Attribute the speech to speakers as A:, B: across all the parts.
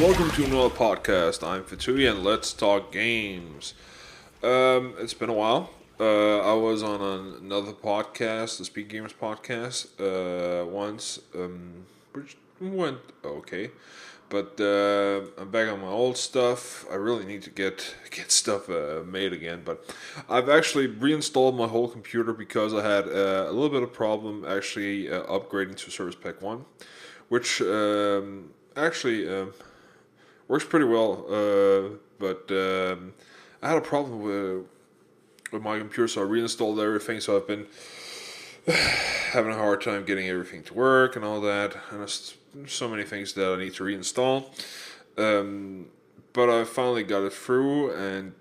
A: welcome to another podcast. I'm Fatui and Let's Talk Games. It's been a while. I was on another podcast, the Speak Gamers podcast, once, which went okay. But I'm back on my old stuff. I really need to get stuff made again. But I've actually reinstalled my whole computer because I had a little bit of problem actually upgrading to Service Pack 1, which actually works pretty well. But I had a problem with my computer, so I reinstalled everything. So I've been having a hard time getting everything to work and all that, and there's so many things that I need to reinstall. But I finally got it through, and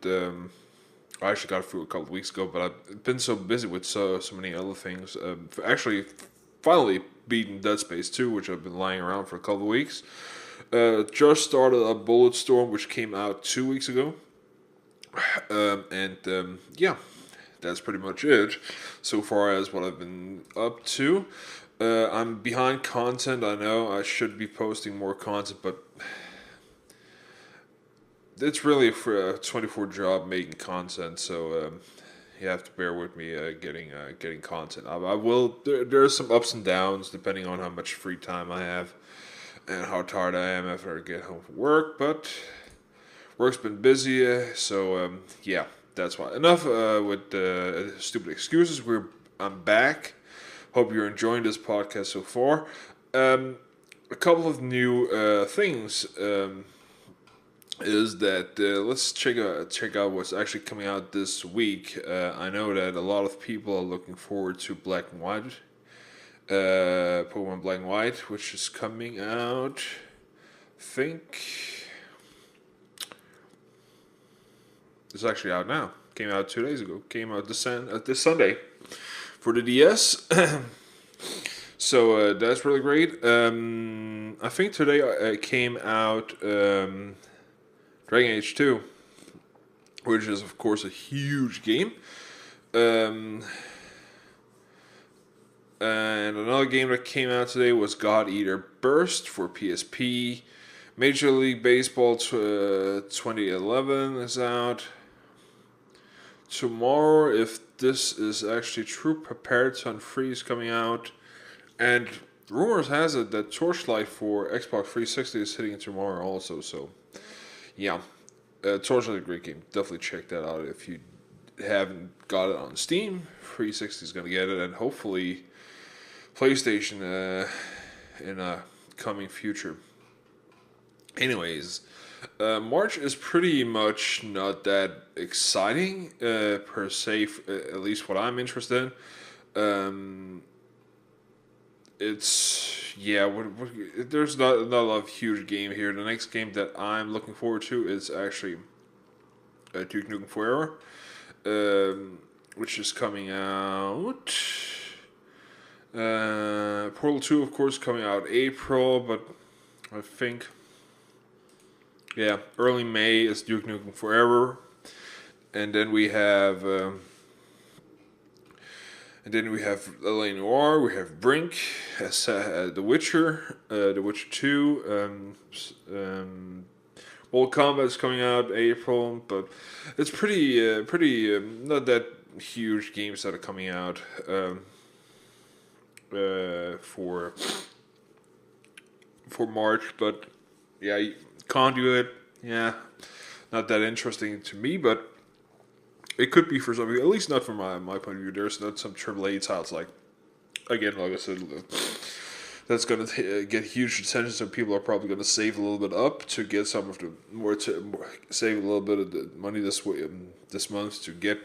A: I actually got it through a couple of weeks ago. But I've been so busy with so many other things. Actually, finally beaten Dead Space 2, which I've been lying around for a couple of weeks. Just started a Bulletstorm, which came out 2 weeks ago. Yeah, that's pretty much it so far as what I've been up to. I'm behind content. I know I should be posting more content, but it's really for a 24 job making content, so you have to bear with me getting content. I will. There's some ups and downs depending on how much free time I have and how tired I am after I get home from work, but work's been busy, so yeah, that's why. Enough with stupid excuses. I'm back. Hope you're enjoying this podcast so far. A couple of new things is that let's check out what's actually coming out this week. I know that a lot of people are looking forward to Black and White, Pokemon Black and White, which is coming out, I think. It's actually out now. Came out 2 days ago. Came out this Sunday for the DS. So that's really great. I think today came out Dragon Age 2, which is of course a huge game. And another game that came out today was God Eater Burst for PSP. Major League Baseball 2011 is out. Tomorrow, if this is actually true, Prepared to Unfreeze is coming out. And rumors has it that Torchlight for Xbox 360 is hitting tomorrow also. So, yeah. Torchlight is a great game. Definitely check that out if you haven't got it on Steam. 360 is going to get it. And hopefully PlayStation in a coming future. Anyways, March is pretty much not that exciting per se, at least what I'm interested in. There's not a lot of huge game here. The next game that I'm looking forward to is actually Duke Nukem Forever, which is coming out. Portal 2, of course, coming out April, but I think, yeah, early May is Duke Nukem Forever, and then we have LA Noire, we have Brink, The Witcher, The Witcher 2, World Combat is coming out April, but it's pretty not that huge games that are coming out for March, but yeah, Conduit, yeah, not that interesting to me, but it could be for some people, at least not from my point of view. There's not some AAA titles like I said, that's going to get huge attention, so people are probably going to save a little bit up to get some of the save a little bit of the money this month to get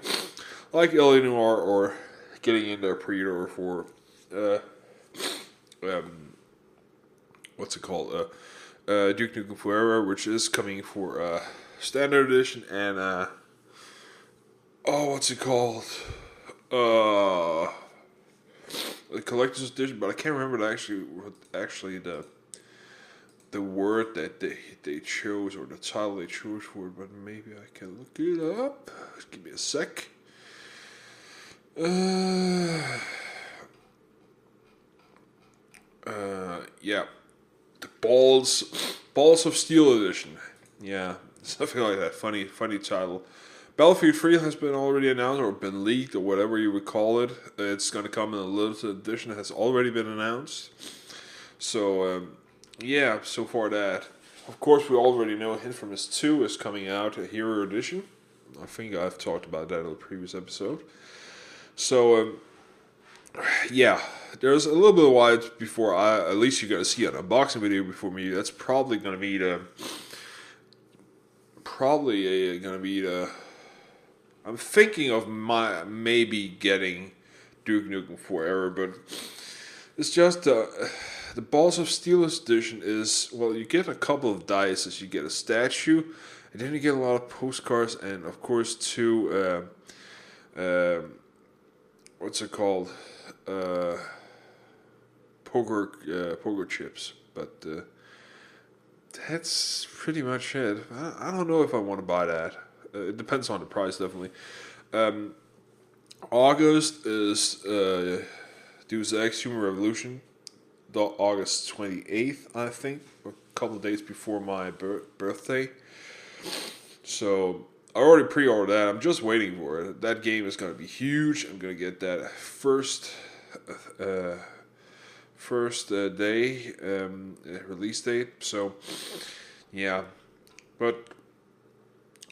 A: like LA Noire or getting in their pre-order for what's it called? Duke Nukem Forever, which is coming for standard edition and what's it called? The collector's edition, but I can't remember the word that they chose or the title they chose for it, but maybe I can look it up. Just give me a sec. Yeah, the balls Balls of Steel edition. Yeah, something like that. Funny title. Battlefield 3 has been already announced or been leaked or whatever you would call it. It's going to come in a limited edition. It has already been announced. So, yeah, so far that. Of course, we already know Infamous 2 is coming out, a Hero Edition. I think I've talked about that in the previous episode. So, yeah, there's a little bit of while before at least you're going to see an unboxing video before me. That's probably going to be I'm thinking of maybe getting Duke Nukem Forever, but it's just the Balls of Steel edition is, well, you get a couple of dice as you get a statue, and then you get a lot of postcards, and of course two what's it called, poker chips, but that's pretty much it. I don't know if I want to buy that. It depends on the price, definitely. August is Deus Ex Human Revolution, August 28th, I think, a couple of days before my birthday. So I already pre-ordered that. I'm just waiting for it. That game is going to be huge. I'm going to get that first day release date. So yeah, but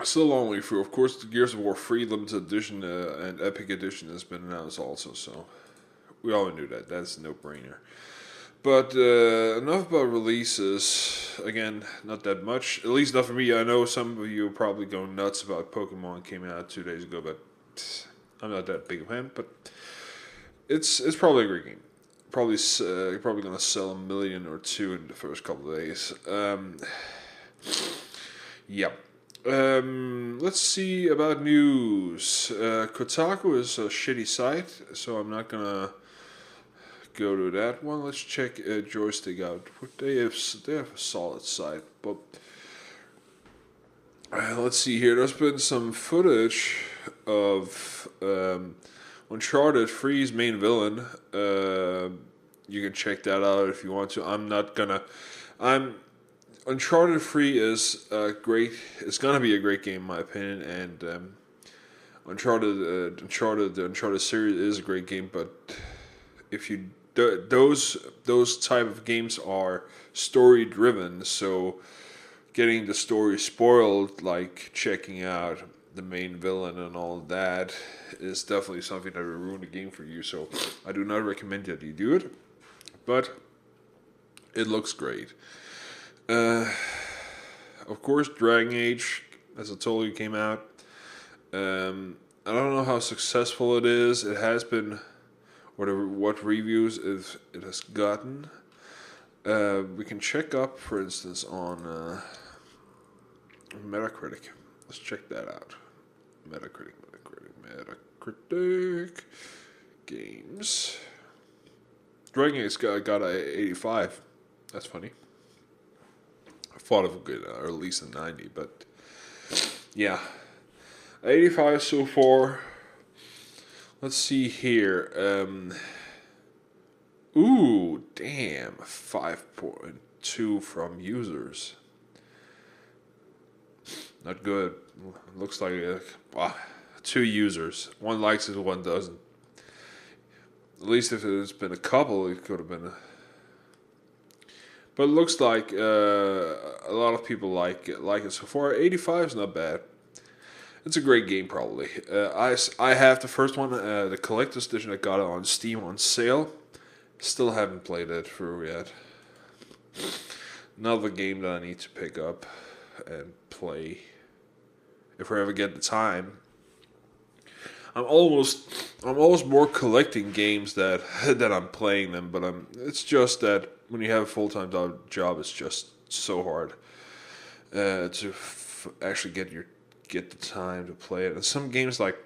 A: still a long way through. Of course, the Gears of War 3 limited edition and Epic edition has been announced also. So we all knew that. That's a no-brainer. But enough about releases. Again, not that much. At least not for me. I know some of you are probably going nuts about Pokemon came out 2 days ago, but I'm not that big a fan. But it's probably a great game. Probably going to sell 1 million or 2 in the first couple of days. Yeah. Let's see about news. Kotaku is a shitty site, so I'm not gonna go to that one. Let's check Joystick out. They have a solid site, but let's see here. There's been some footage of Uncharted 3's main villain. You can check that out if you want to. Uncharted 3 is great. It's gonna be a great game in my opinion, and the Uncharted series is a great game. But if you those type of games are story driven, so getting the story spoiled, like checking out the main villain and all that, is definitely something that will ruin the game for you. So I do not recommend that you do it, but it looks great. Of course, Dragon Age, as I told you, came out. I don't know how successful it is. It has been what reviews it has gotten. We can check up, for instance, on Metacritic. Let's check that out. Metacritic games. Dragon Age got a 85. That's funny. I thought it would get at least a 90, but yeah, 85 so far. Let's see here. Ooh, damn, 5.2 from users. Not good. Looks like 2 users. One likes it, one doesn't. At least if it's been a couple, it could have been. But it looks like a lot of people like it so far. 85 is not bad. It's a great game, probably. I have the first one, the collector's edition. I got it on Steam on sale. Still haven't played it through yet. Another game that I need to pick up and play if I ever get the time. I'm almost more collecting games that I'm playing them, but it's just that when you have a full-time job, it's just so hard to actually get the time to play it. And some games, like,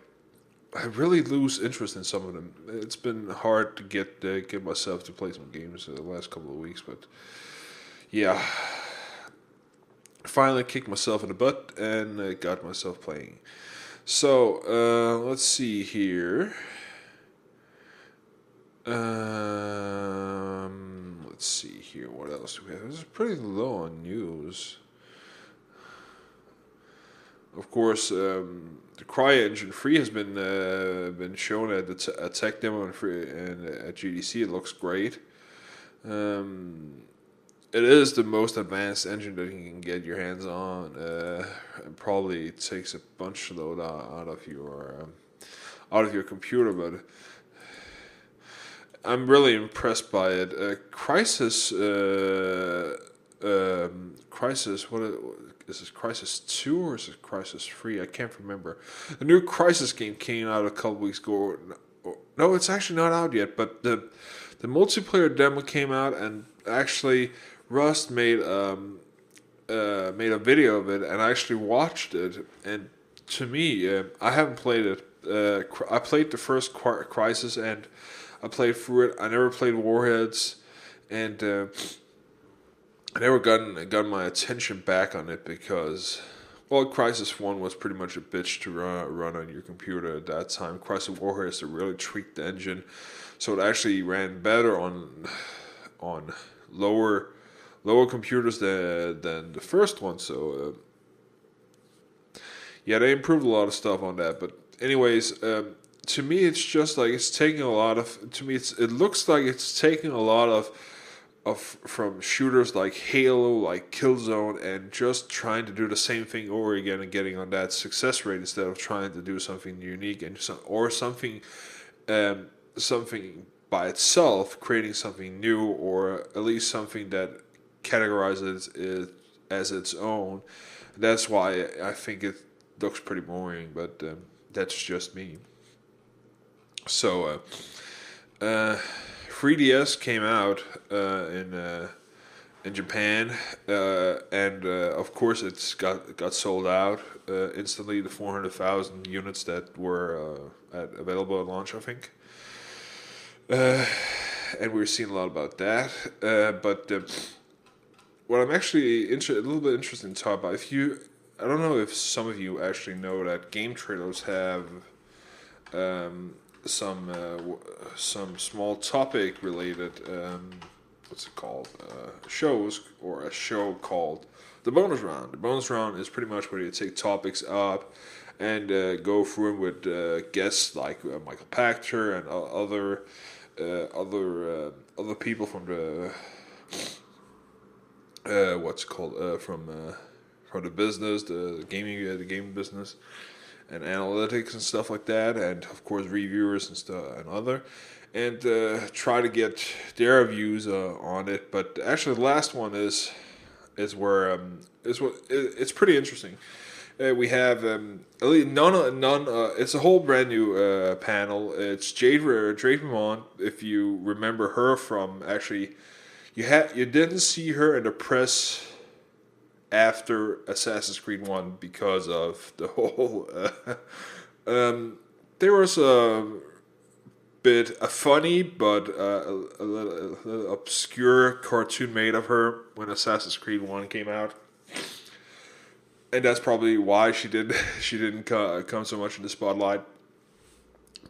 A: I really lose interest in some of them. It's been hard to get myself to play some games the last couple of weeks, but yeah, finally kicked myself in the butt and got myself playing. So let's see here. Let's see here. What else do we have? This is pretty low on news. Of course, the CryEngine 3 has been shown at a tech demo and at GDC. It looks great. It is the most advanced engine that you can get your hands on. It probably takes a bunch of load out of your computer, but I'm really impressed by it. Crisis. Crisis. Is this Crisis 2 or is it Crisis 3? I can't remember. The new Crisis game came out a couple weeks ago. No, it's actually not out yet, but the multiplayer demo came out, and actually Rust made a video of it, and I actually watched it. And to me, I haven't played it. I played the first Crisis, and I played through it. I never played Warheads, and I never got my attention back on it because, well, Crisis 1 was pretty much a bitch to run on your computer at that time. Crisis Warheads to really tweak the engine, so it actually ran better on lower computers than the first one. So yeah, they improved a lot of stuff on that. But anyways, to me, it's just like it's taking a lot of. To me, it looks like it's taking a lot of from shooters like Halo, like Killzone, and just trying to do the same thing over again and getting on that success rate instead of trying to do something unique and something by itself, creating something new, or at least something that categorizes it as its own. That's why I think it looks pretty boring, but that's just me. So 3DS came out in Japan, and of course it's got sold out instantly. The 400,000 units that were available at launch, I think, and we were seeing a lot about that. But what I'm actually a little bit interested in talking about, I don't know if some of you actually know that game trailers have some small topic related what's it called shows, or a show called the bonus round. The bonus round is pretty much where you take topics up and go through them with guests like Michael Pachter and other people from the from the business, the gaming business, and analytics and stuff like that, and of course reviewers and stuff and try to get their views on it. But actually, the last one is where it's pretty interesting. We have it's a whole brand new panel. It's Jade Raymond. If you remember her from, actually, you didn't see her in the press after Assassin's Creed 1 because of the whole there was a funny but a little obscure cartoon made of her when Assassin's Creed 1 came out, and that's probably why she didn't come so much in the spotlight.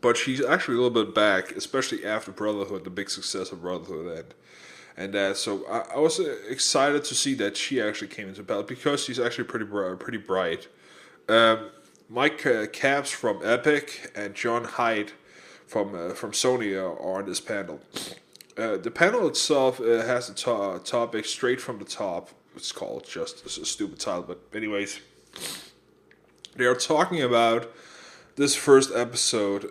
A: But she's actually a little bit back, especially after Brotherhood, the big success of Brotherhood, and that. So I was excited to see that she actually came into battle because she's actually pretty bright. Mike Capps from Epic and John Haidt from Sony are on this panel. The panel itself has a topic straight from the top. It's called just a stupid title, but anyways, they are talking about this first episode,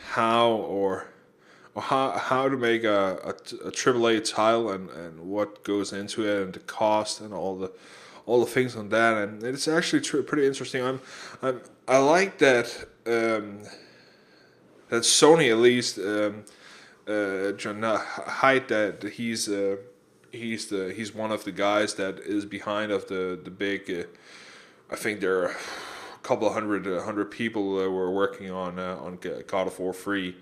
A: how to make a AAA title and what goes into it and the cost and all the things on that, and it's actually pretty interesting. I like that that Sony, at least John Haidt, that he's one of the guys that is behind of the big. I think there are a couple of hundred people that were working on God of War 3.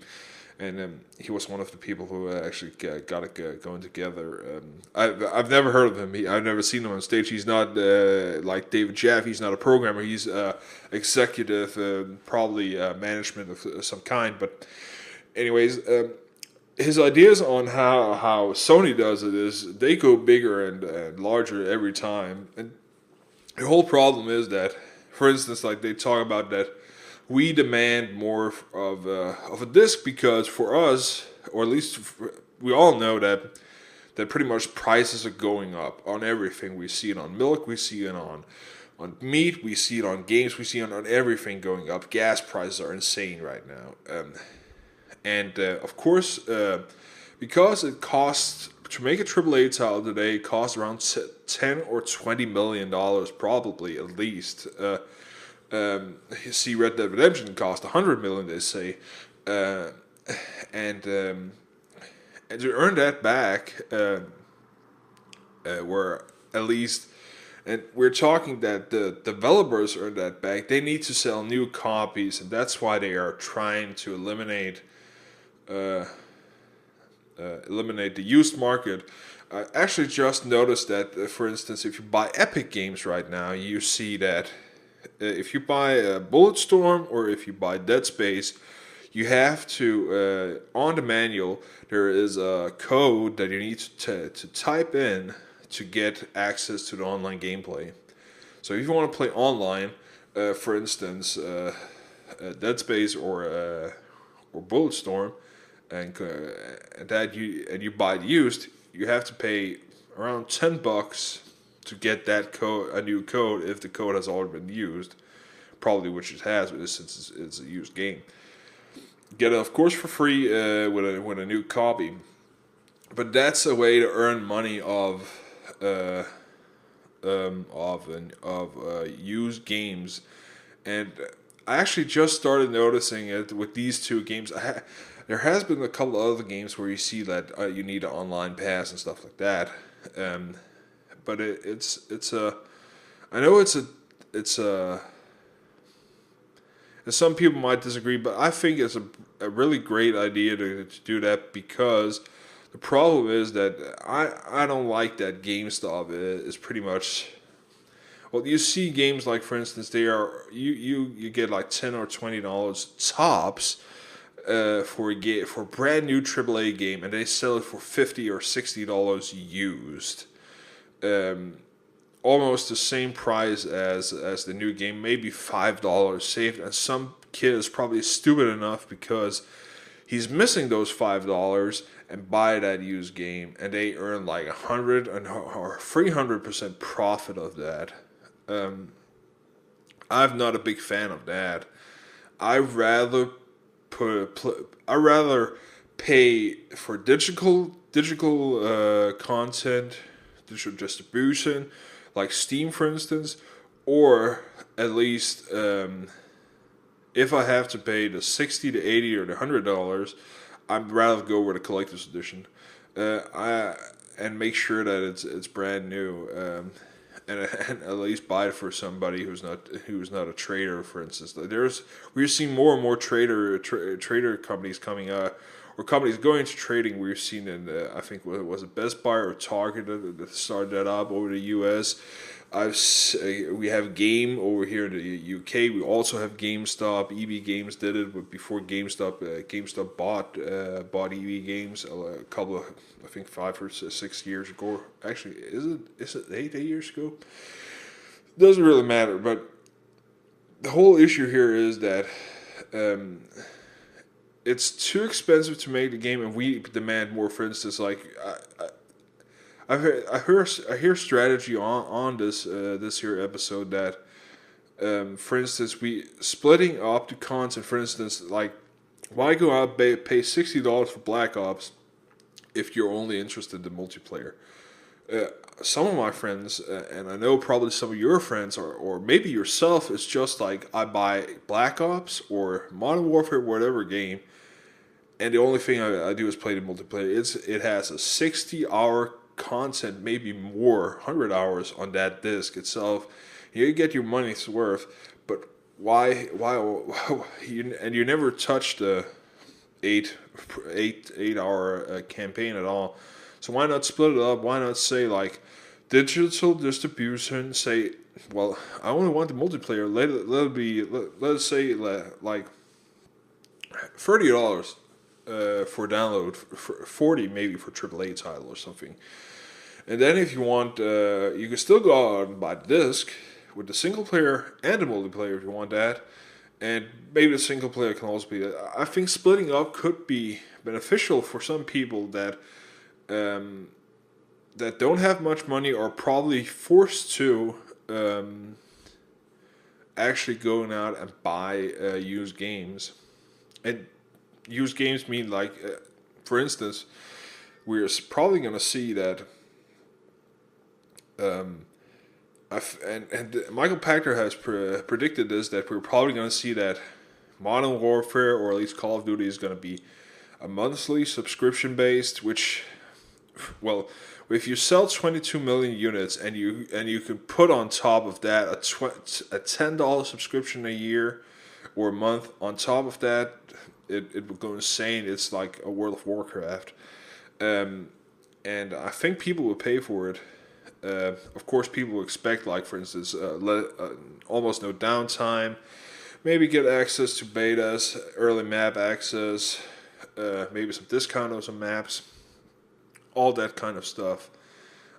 A: And he was one of the people who actually got it going together. I've never heard of him. I've never seen him on stage. He's not like David Jaffe. He's not a programmer. He's executive, probably management of some kind. But anyways, his ideas on how Sony does it is they go bigger and larger every time. And the whole problem is that, for instance, like they talk about that we demand more of a disc because for us, or at least we all know that pretty much prices are going up on everything. We see it on milk, we see it on meat, we see it on games, we see it on everything going up. Gas prices are insane right now. And of course, because it costs to make a AAA title today, it costs around $10 or $20 million, probably at least. You see, Red Dead Redemption cost $100 million, they say, and to earn that back, where at least. And we're talking that the developers earn that back. They need to sell new copies, and that's why they are trying to eliminate the used market. I actually just noticed that, for instance, if you buy Epic Games right now, you see that if you buy Bulletstorm or if you buy Dead Space, you have to, on the manual, there is a code that you need to type in to get access to the online gameplay. So if you want to play online, for instance, Dead Space or Bulletstorm, and you buy it used, you have to pay around $10 to get that code, a new code, if the code has already been used, probably which it has, since it's a used game. Get it, of course, for free with a new copy, but that's a way to earn money of used games, and I actually just started noticing it with these two games. There has been a couple of other games where you see that you need an online pass and stuff like that, but it's a, I know it's a. And some people might disagree, but I think it's a really great idea to do that, because the problem is that I don't like that GameStop is pretty much. Well, you see games like, for instance, they are you get like $10 or $20 tops for a brand new AAA game, and they sell it for $50 or $60 used. Almost the same price as the new game, maybe $5 saved, and some kid is probably stupid enough because he's missing those $5 and buy that used game, and they earn like 100 or 300% profit of that. I'm not a big fan of that. I rather I rather pay for digital content, digital distribution, like Steam, for instance, or at least if I have to pay the $60 to $80 or the $100, I'd rather go with a collector's edition. And make sure that it's brand new, and at least buy it for somebody who's not a trader, for instance. We're seeing more and more trader companies coming out, or companies going to trading. We've seen in I think was it Best Buy or Target that started that up over the U.S. We have Game over here in the U.K. We also have GameStop. EB Games did it, but before GameStop bought EB Games a couple of, I think, 5 or 6 years ago. Actually, is it 8 years ago? Doesn't really matter. But the whole issue here is that it's too expensive to make the game, and we demand more. For instance, like I hear strategy on this here episode that, for instance, we splitting up the content. For instance, like, why go out pay $60 for Black Ops if you're only interested in multiplayer? Some of my friends, and I know probably some of your friends, or maybe yourself, is just like, I buy Black Ops or Modern Warfare, whatever game, and the only thing I do is play the multiplayer. It has a 60-hour content, maybe more, 100 hours on that disc itself. You get your money's worth, but why you never touch the 8 hour campaign at all. So why not split it up? Why not say, like, digital distribution? Say, well, I only want the multiplayer. Let's say like $30. for download, for 40 maybe for AAA title or something. And then if you want, you can still go out and buy the disc with the single player and the multiplayer if you want that. And maybe the single player can also be. I think splitting up could be beneficial for some people that that don't have much money or probably forced to actually going out and buy used games. And used games mean like, for instance, we're probably going to see that. And Michael Pachter has predicted this, that we're probably going to see that Modern Warfare, or at least Call of Duty, is going to be a monthly subscription based. Which, well, if you sell 22 million units and you can put on top of that a $10 subscription a year or a month on top of that, it would go insane. It's like a World of Warcraft, and I think people will pay for it. Of course, people expect, like, for instance, almost no downtime, maybe get access to betas, early map access, maybe some discount on some maps, all that kind of stuff.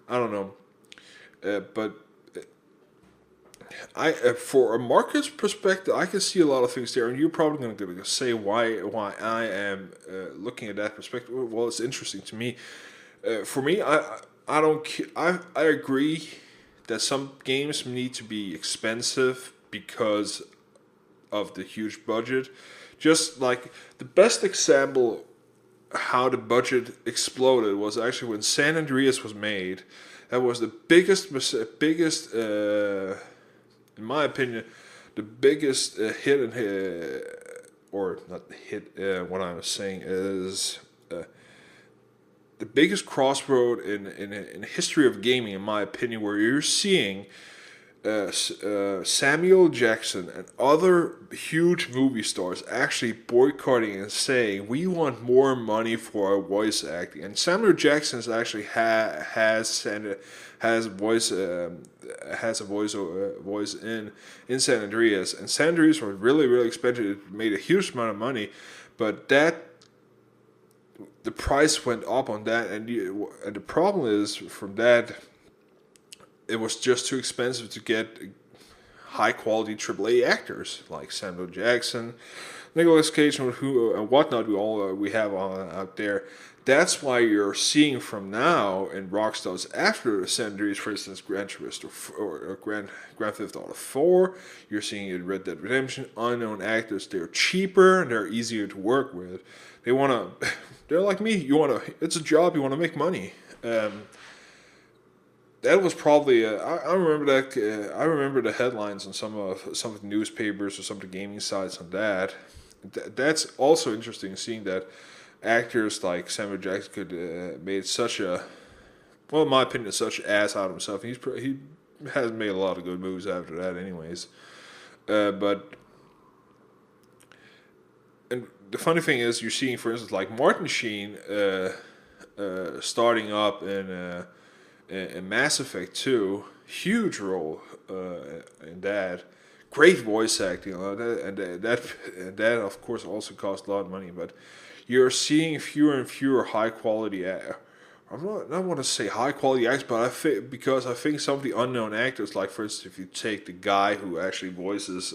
A: I don't know, but for a market's perspective, I can see a lot of things there, and you're probably going to say why I am looking at that perspective. Well, it's interesting to me. For me, I don't. I agree that some games need to be expensive because of the huge budget. Just like the best example how the budget exploded was actually when San Andreas was made. That was the biggest, in my opinion, the biggest hit in or not hit. What I was saying is. The biggest crossroad in the history of gaming, in my opinion, where you're seeing Samuel Jackson and other huge movie stars actually boycotting and saying we want more money for our voice acting. And Samuel Jackson actually has a voice in San Andreas, and San Andreas was really expensive. It made a huge amount of money, but the price went up on that, and the problem is from that, it was just too expensive to get high quality AAA actors like Samuel Jackson, Nicolas Cage, and whatnot. We have out there. That's why you're seeing from now in Rockstar's after San Andreas, for instance, Gran Turismo or Grand Theft Auto 4. You're seeing in Red Dead Redemption, unknown actors. They're cheaper and they're easier to work with. They're like me. It's a job. You want to make money. That was probably. I remember that. I remember the headlines on some of the newspapers or some of the gaming sites on that. That's also interesting, seeing that actors like Samuel Jackson could made such a, well, in my opinion, such an ass out of himself. He hasn't made a lot of good moves after that, anyways. But. And the funny thing is, you're seeing, for instance, like Martin Sheen starting up in Mass Effect 2, huge role in that. Great voice acting, and that of course also cost a lot of money. But you're seeing fewer and fewer high quality. I don't want to say high quality actors, but I think some of the unknown actors, like for instance, if you take the guy who actually voices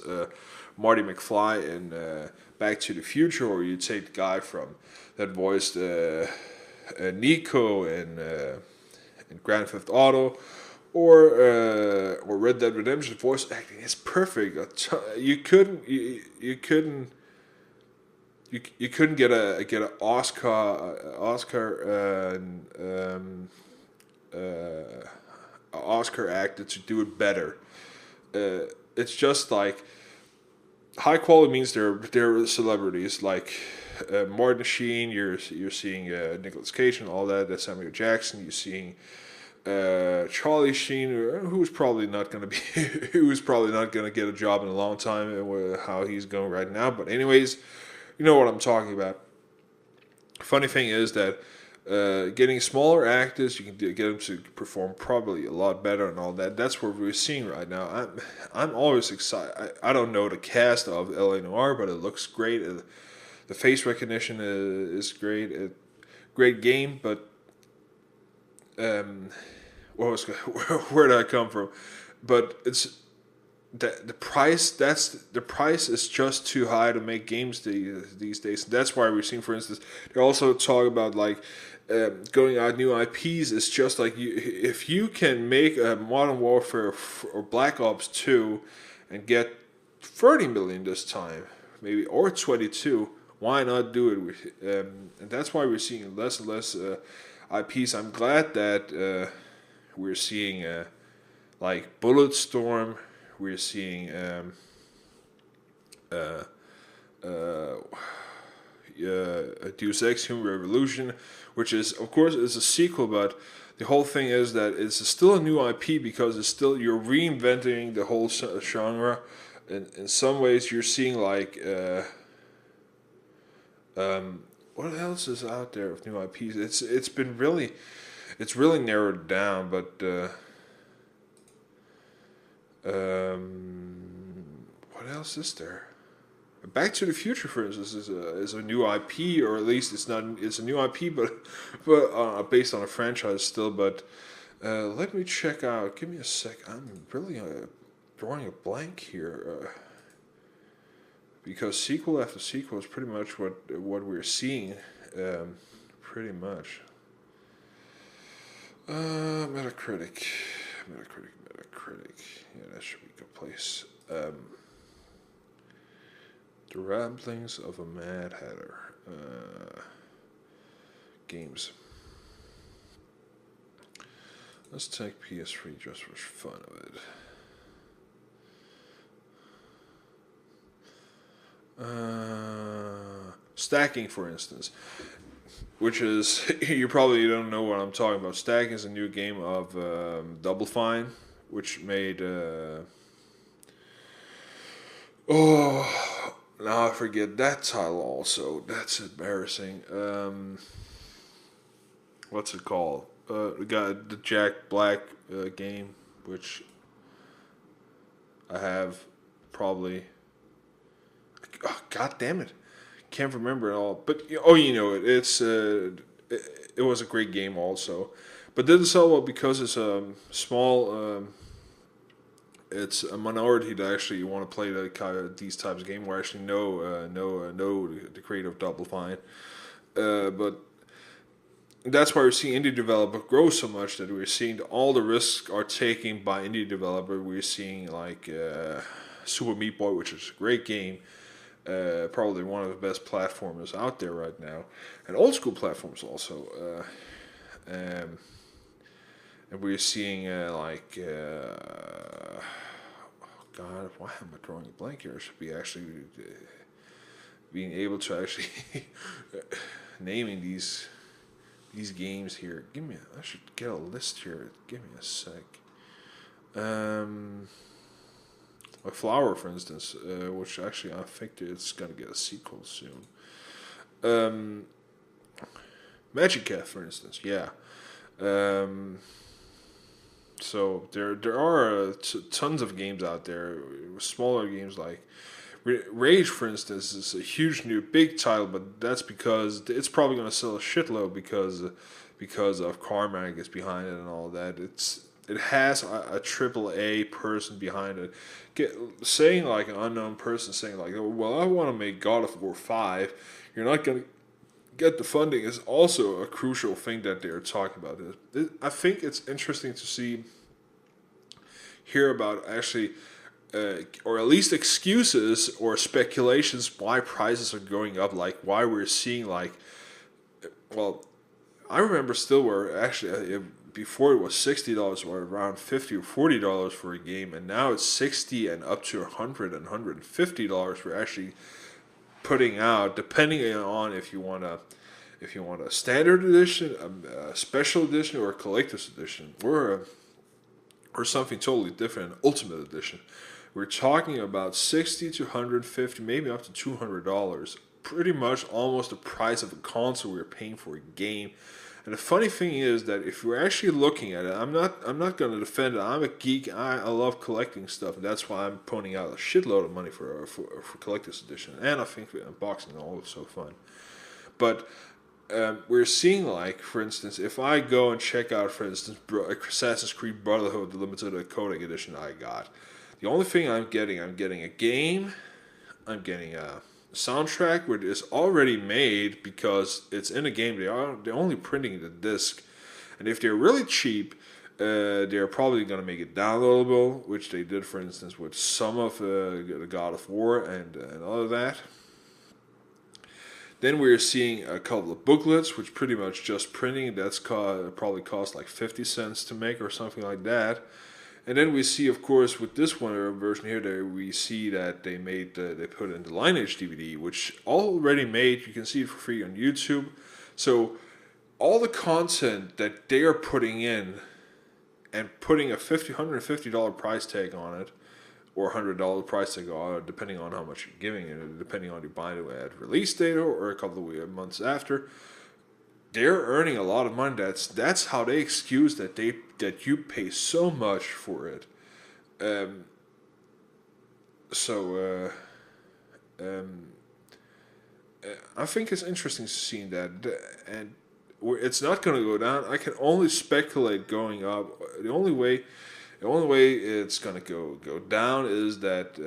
A: Marty McFly in Back to the Future, or you take the guy from that voiced Nico in Grand Theft Auto, or Red Dead Redemption, voice acting is perfect. You couldn't get an Oscar actor to do it better. It's just like high quality means they're celebrities like Martin Sheen. You're seeing Nicolas Cage and all that. That's Samuel Jackson. You're seeing Charlie Sheen, who's probably not going to get a job in a long time with how he's going right now. But anyways, you know what I'm talking about. Funny thing is that getting smaller actors, you can get them to perform probably a lot better and all that. That's what we're seeing right now. I'm always excited. I don't know the cast of L.A. Noire, but it looks great. The face recognition is great. Great game, but what was where did I come from? But it's the price. The price is just too high to make games these days. That's why we're seeing, for instance, they also talk about like going out new IPs. It's just like if you can make a Modern Warfare or Black Ops 2 and get 30 million this time, maybe, or 22. Why not do it? And that's why we're seeing less and less IPs. I'm glad that we're seeing like Bulletstorm. We're seeing Deus Ex Human Revolution, which is, of course, is a sequel, but the whole thing is that it's still a new IP because it's still, you're reinventing the whole genre. In some ways, you're seeing like what else is out there of new IPs? It's really narrowed down, but what else is there? Back to the Future, for instance, is a new IP, or at least it's a new IP, but based on a franchise still. But let me check out. Give me a sec. I'm really drawing a blank here. Because sequel after sequel is pretty much what we're seeing, pretty much. Metacritic. Yeah, that should be a good place. The Ramblings of a Mad Hatter. Games. Let's take PS3 just for fun of it. Stacking, for instance, which is you probably don't know what I'm talking about. Stacking is a new game of Double Fine, which made now I forget that title also. That's embarrassing. What's it called? The Jack Black game, which I have probably. Oh, God damn it! Can't remember it all. But you know it. It was a great game also, but didn't sell well because it's small. It's a minority that actually want to play these types of games. Where actually know the creator of Double Fine, but that's why we're seeing indie developer grow so much that we're seeing all the risks are taken by indie developer. We're seeing like Super Meat Boy, which is a great game. Probably one of the best platformers out there right now, and old school platforms also. And we're seeing oh God, why am I drawing a blank here? I should be actually being able to actually naming these games here. I should get a list here. Give me a sec. Like Flower, for instance, which actually I think it's gonna get a sequel soon. Magic Cat, for instance, yeah. So there are tons of games out there, smaller games like Rage, for instance, is a huge new big title, but that's because it's probably gonna sell a shitload because of Carmack is behind it and all that. It has a triple A person behind it. Saying like an unknown person saying like, oh, well, I want to make God of War 5. You're not going to get the funding is also a crucial thing that they're talking about. I think it's interesting to hear about actually, or at least excuses or speculations why prices are going up, like why we're seeing like, well, I remember still where actually before it was $60 or around $50 or $40 for a game, and now it's $60 and up to $100 and $150 for actually putting out, depending on if you want a standard edition, a special edition, or a collector's edition, or something totally different, an ultimate edition. We're talking about $60 to $150, maybe up to $200 pretty much almost the price of a console we're paying for a game. And the funny thing is that if you're actually looking at it, I'm not going to defend it. I'm a geek. I love collecting stuff, and that's why I'm putting out a shitload of money for collector's edition. And I think unboxing is also fun. But we're seeing, like, for instance, if I go and check out, for instance, Assassin's Creed Brotherhood, the limited codec edition I got, the only thing I'm getting a game, I'm getting a soundtrack which is already made because it's in a game. They're only printing the disc, and if they're really cheap, they're probably gonna make it downloadable, which they did, for instance, with some of the God of War and all of that. Then we're seeing a couple of booklets, which pretty much just printing. That's probably cost like 50 cents to make or something like that. And then we see, of course, with this one version here, we see that they put in the Lineage DVD, which already made. You can see it for free on YouTube. So all the content that they are putting in and putting a $150 price tag on it, or $100 price tag on it, depending on how much you're giving it, depending on you buying it at release date or a couple of months after, they're earning a lot of money. That's how they excuse that you pay so much for it. I think it's interesting to see that, and it's not going to go down. I can only speculate going up. The only way it's going to go down is that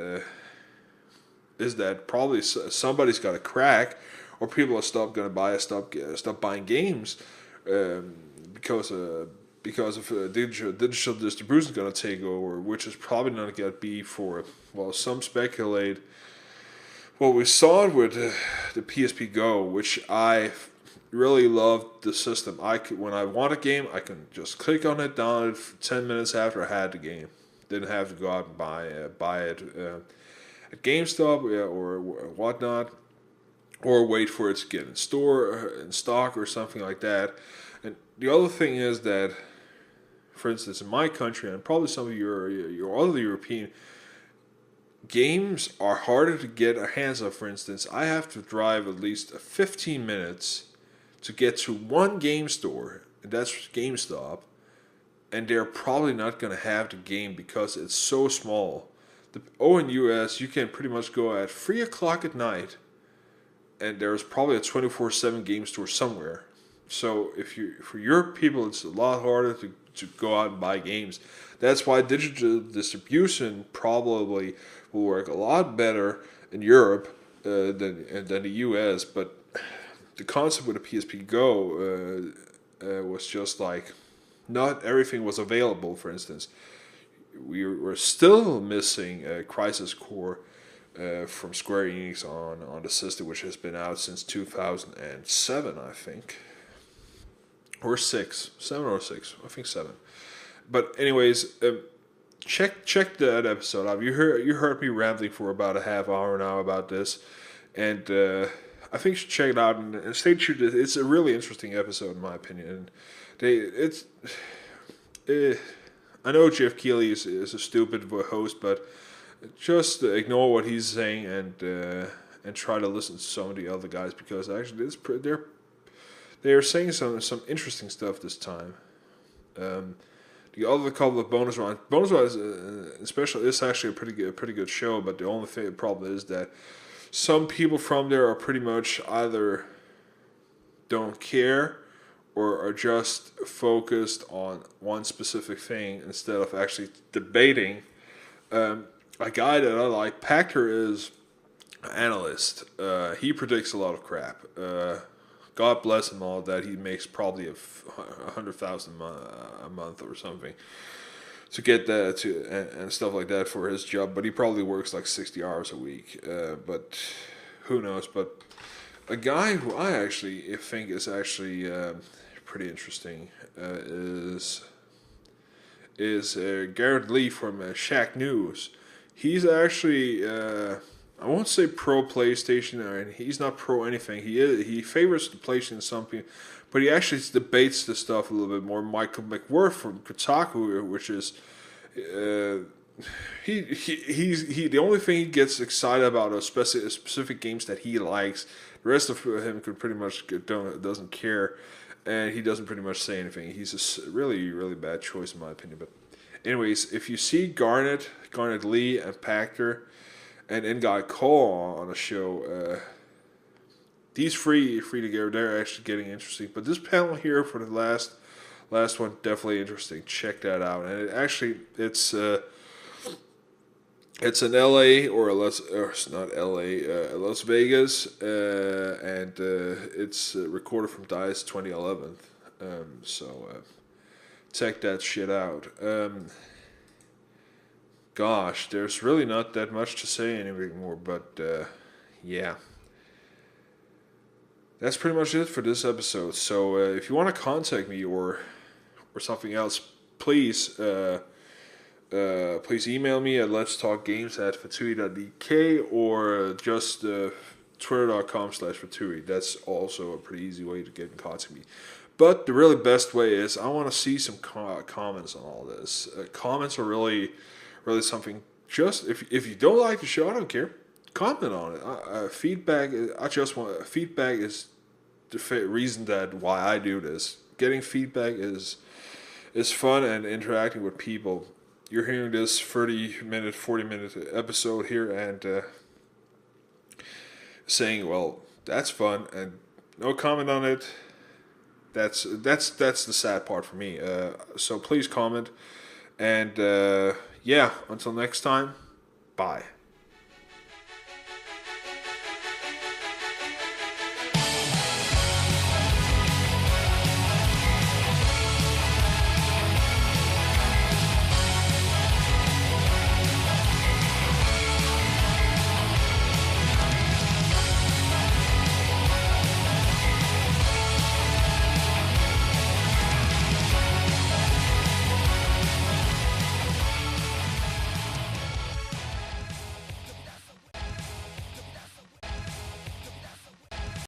A: probably somebody's got a crack, or people are stop buying games because of digital distribution is going to take over, which is probably not going to be for, well, some speculate. Well, we saw it with the PSP Go, which I really loved the system. When I want a game, I can just click on it, download it 10 minutes after I had the game. Didn't have to go out and buy it at GameStop or whatnot, or wait for it to get in stock or something like that. And the other thing is that, for instance, in my country and probably some of your other European games are harder to get our hands on. For instance, I have to drive at least 15 minutes to get to one game store, and that's GameStop, and they're probably not going to have the game because it's so small. In US, you can pretty much go at 3 o'clock at night, and there's probably a 24/7 game store somewhere. So for your people, it's a lot harder to go out and buy games. That's why digital distribution probably will work a lot better in Europe than the US. But the concept with the PSP Go was just like, not everything was available. For instance, we were still missing Crisis Core from Square Enix on the system, which has been out since 2007, I think. Or 7 or 6, I think 7. But anyways, check that episode out. You heard me rambling for about a half hour now about this, and I think you should check it out and stay tuned. It's a really interesting episode in my opinion. I know Jeff Keighley is a stupid host, but just ignore what he's saying and try to listen to some of the other guys, because actually they're saying some interesting stuff this time. The other couple of bonus rounds, especially, it's actually a pretty good show. But the only problem is that some people from there are pretty much either don't care or are just focused on one specific thing instead of actually debating. A guy that I like, Packer, is an analyst. He predicts a lot of crap. God bless him, all that. He makes probably $100,000 a month or something to get that and stuff like that for his job. But he probably works like 60 hours a week. But who knows? But a guy who I actually think is actually pretty interesting is Garrett Lee from Shaq News. He's actually I won't say pro PlayStation, and he's not pro anything. He favors the PlayStation something, but he actually debates the stuff a little bit more. Michael McWhorf from Kotaku, which is he's the only thing he gets excited about are specific games that he likes. The rest of him could pretty much doesn't care, and he doesn't pretty much say anything. He's a really, really bad choice in my opinion. But anyways, if you see Garnet Lee, and Pachter, and Ingai Cole on a show, these three together, they're actually getting interesting. But this panel here for the last one, definitely interesting. Check that out. And it's in L.A. or it's not L.A. Las Vegas, and it's recorded from DICE 2011. So check that shit out. Gosh, there's really not that much to say anymore, but yeah. That's pretty much it for this episode. So if you want to contact me or something else, please email me at letstalkgames@fatui.dk or just twitter.com/fatui. That's also a pretty easy way to get in contact with me. But the really best way is I want to see some comments on all this. Comments are really something. Just if you don't like the show, I don't care. Comment on it. Feedback. Feedback is the reason that why I do this. Getting feedback is fun, and interacting with people. You're hearing this 40-minute episode here, and saying, "Well, that's fun," and no comment on it. That's the sad part for me. So please comment, and yeah. Until next time, bye.